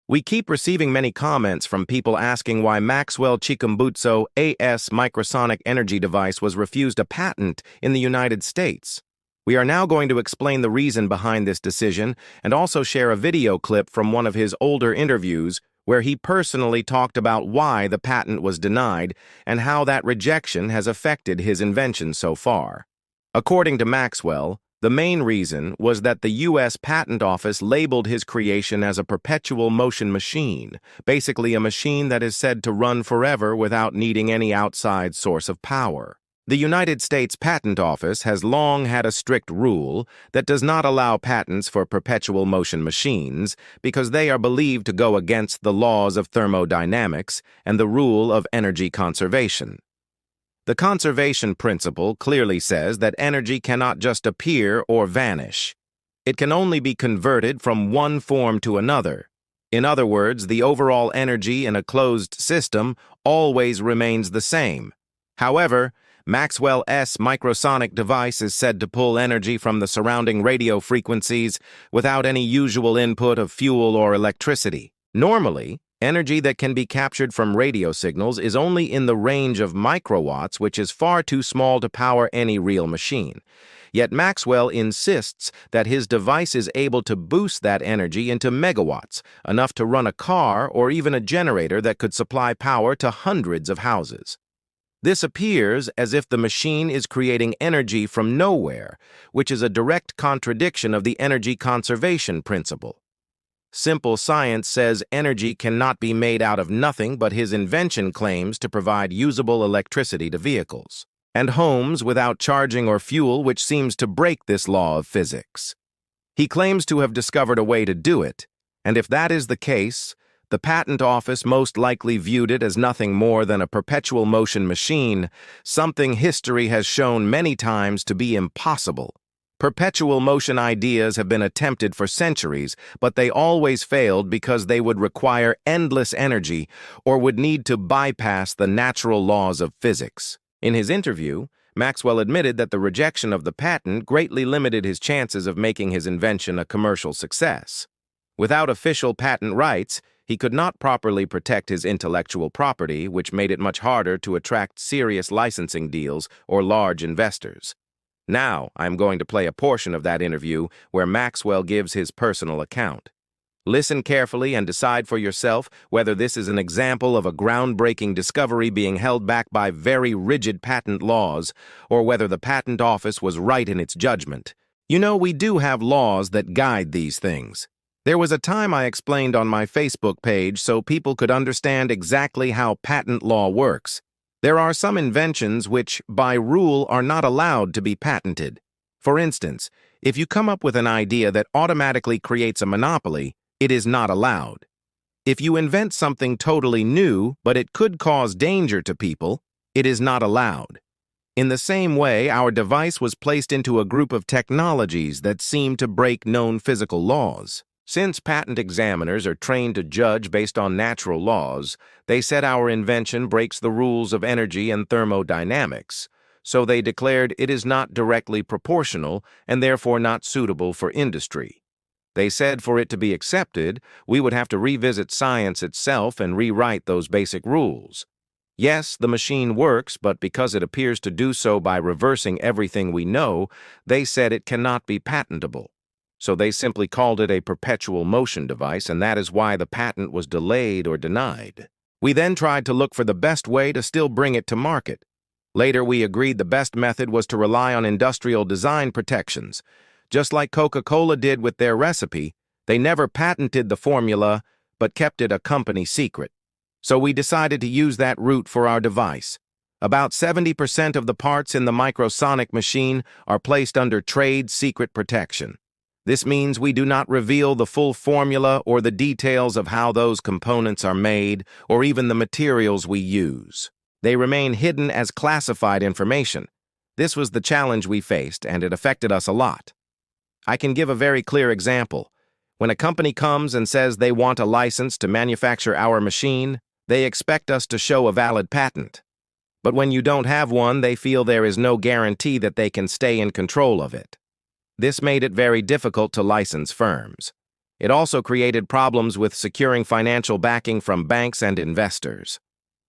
We keep receiving many comments from people asking why Maxwell Chikumbutso AS microsonic energy device was refused a patent in the United States. We are now going to explain the reason behind this decision and also share a video clip from one of his older interviews where he personally talked about why the patent was denied and how that rejection has affected his invention so far. According to Maxwell, the main reason was that the U.S. Patent Office labeled his creation as a perpetual motion machine, basically a machine that is said to run forever without needing any outside source of power. The United States Patent Office has long had a strict rule that does not allow patents for perpetual motion machines because they are believed to go against the laws of thermodynamics and the rule of energy conservation. The conservation principle clearly says that energy cannot just appear or vanish. It can only be converted from one form to another. In other words, the overall energy in a closed system always remains the same. However, Maxwell's microsonic device is said to pull energy from the surrounding radio frequencies without any usual input of fuel or electricity. Normally, energy that can be captured from radio signals is only in the range of microwatts, which is far too small to power any real machine. Yet Maxwell insists that his device is able to boost that energy into megawatts, enough to run a car or even a generator that could supply power to hundreds of houses. This appears as if the machine is creating energy from nowhere, which is a direct contradiction of the energy conservation principle. Simple science says energy cannot be made out of nothing, but his invention claims to provide usable electricity to vehicles and homes without charging or fuel, which seems to break this law of physics. He claims to have discovered a way to do it, and if that is the case, the Patent Office most likely viewed it as nothing more than a perpetual motion machine, something history has shown many times to be impossible. Perpetual motion ideas have been attempted for centuries, but they always failed because they would require endless energy or would need to bypass the natural laws of physics. In his interview, Maxwell admitted that the rejection of the patent greatly limited his chances of making his invention a commercial success. Without official patent rights, he could not properly protect his intellectual property, which made it much harder to attract serious licensing deals or large investors. Now, I'm going to play a portion of that interview where Maxwell gives his personal account. Listen carefully and decide for yourself whether this is an example of a groundbreaking discovery being held back by very rigid patent laws, or whether the Patent Office was right in its judgment. You know, we do have laws that guide these things. There was a time I explained on my Facebook page so people could understand exactly how patent law works. There are some inventions which, by rule, are not allowed to be patented. For instance, if you come up with an idea that automatically creates a monopoly, it is not allowed. If you invent something totally new, but it could cause danger to people, it is not allowed. In the same way, our device was placed into a group of technologies that seem to break known physical laws. Since patent examiners are trained to judge based on natural laws, they said our invention breaks the rules of energy and thermodynamics, so they declared it is not directly proportional and therefore not suitable for industry. They said for it to be accepted, we would have to revisit science itself and rewrite those basic rules. Yes, the machine works, but because it appears to do so by reversing everything we know, they said it cannot be patentable. So they simply called it a perpetual motion device, and that is why the patent was delayed or denied. We then tried to look for the best way to still bring it to market. Later, we agreed the best method was to rely on industrial design protections. Just like Coca-Cola did with their recipe, they never patented the formula, but kept it a company secret. So we decided to use that route for our device. About 70% of the parts in the microsonic machine are placed under trade secret protection. This means we do not reveal the full formula or the details of how those components are made, or even the materials we use. They remain hidden as classified information. This was the challenge we faced, and it affected us a lot. I can give a very clear example. When a company comes and says they want a license to manufacture our machine, they expect us to show a valid patent. But when you don't have one, they feel there is no guarantee that they can stay in control of it. This made it very difficult to license firms. It also created problems with securing financial backing from banks and investors.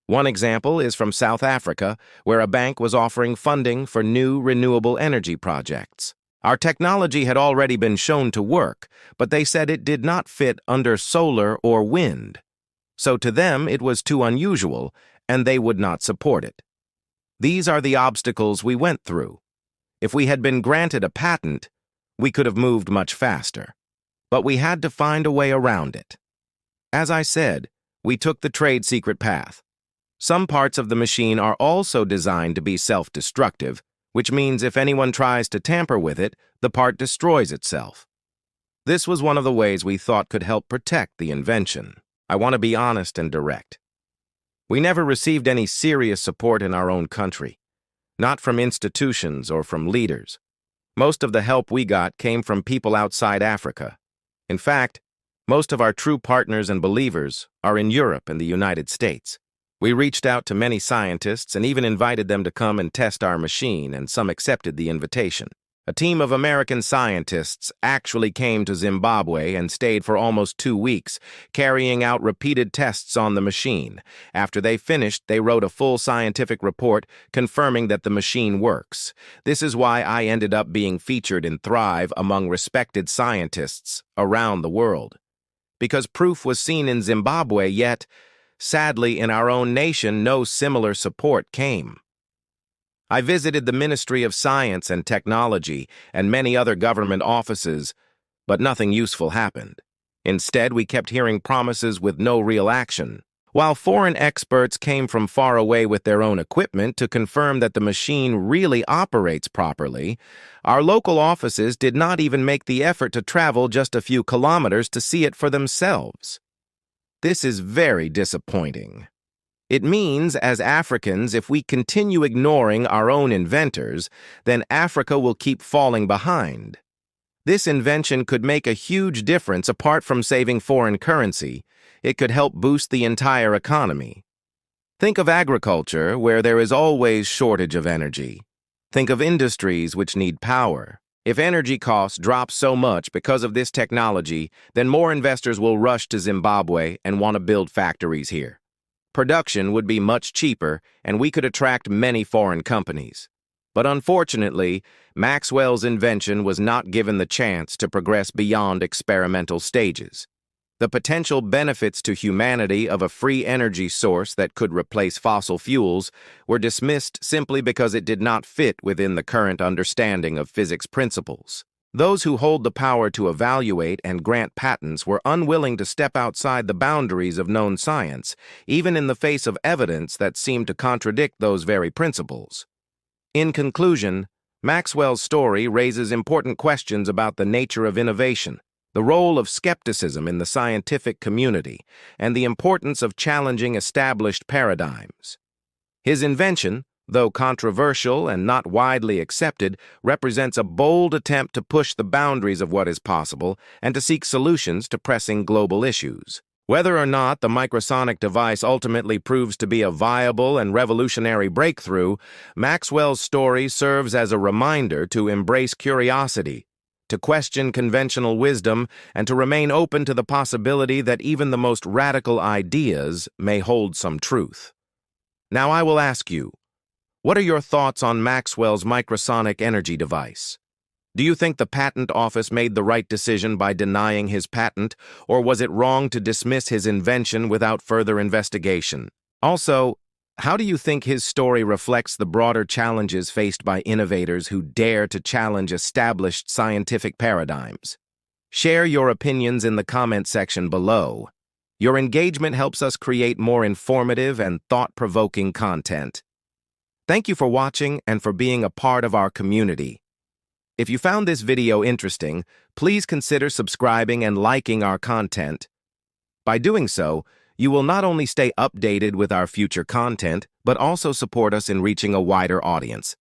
One example is from South Africa, where a bank was offering funding for new renewable energy projects. Our technology had already been shown to work, but they said it did not fit under solar or wind. So to them, it was too unusual, and they would not support it. These are the obstacles we went through. If we had been granted a patent, we could have moved much faster. But we had to find a way around it. As I said, we took the trade secret path. Some parts of the machine are also designed to be self-destructive, which means if anyone tries to tamper with it, the part destroys itself. This was one of the ways we thought could help protect the invention. I want to be honest and direct. We never received any serious support in our own country, not from institutions or from leaders. Most of the help we got came from people outside Africa. In fact, most of our true partners and believers are in Europe and the United States. We reached out to many scientists and even invited them to come and test our machine, and some accepted the invitation. A team of American scientists actually came to Zimbabwe and stayed for almost 2 weeks, carrying out repeated tests on the machine. After they finished, they wrote a full scientific report confirming that the machine works. This is why I ended up being featured in Thrive among respected scientists around the world. Because proof was seen in Zimbabwe, yet, sadly, in our own nation, no similar support came. I visited the Ministry of Science and Technology and many other government offices, but nothing useful happened. Instead, we kept hearing promises with no real action. While foreign experts came from far away with their own equipment to confirm that the machine really operates properly, our local offices did not even make the effort to travel just a few kilometers to see it for themselves. This is very disappointing. It means, as Africans, if we continue ignoring our own inventors, then Africa will keep falling behind. This invention could make a huge difference apart from saving foreign currency. It could help boost the entire economy. Think of agriculture, where there is always shortage of energy. Think of industries which need power. If energy costs drop so much because of this technology, then more investors will rush to Zimbabwe and want to build factories here. Production would be much cheaper, and we could attract many foreign companies. But unfortunately, Maxwell's invention was not given the chance to progress beyond experimental stages. The potential benefits to humanity of a free energy source that could replace fossil fuels were dismissed simply because it did not fit within the current understanding of physics principles. Those who hold the power to evaluate and grant patents were unwilling to step outside the boundaries of known science, even in the face of evidence that seemed to contradict those very principles. In conclusion, Maxwell's story raises important questions about the nature of innovation, the role of skepticism in the scientific community, and the importance of challenging established paradigms. His invention, though controversial and not widely accepted, represents a bold attempt to push the boundaries of what is possible and to seek solutions to pressing global issues. Whether or not the microsonic device ultimately proves to be a viable and revolutionary breakthrough, Maxwell's story serves as a reminder to embrace curiosity, to question conventional wisdom, and to remain open to the possibility that even the most radical ideas may hold some truth. Now I will ask you, what are your thoughts on Maxwell's microsonic energy device? Do you think the patent office made the right decision by denying his patent, or was it wrong to dismiss his invention without further investigation? Also, how do you think his story reflects the broader challenges faced by innovators who dare to challenge established scientific paradigms? Share your opinions in the comment section below. Your engagement helps us create more informative and thought-provoking content. Thank you for watching and for being a part of our community. If you found this video interesting, please consider subscribing and liking our content. By doing so, you will not only stay updated with our future content, but also support us in reaching a wider audience.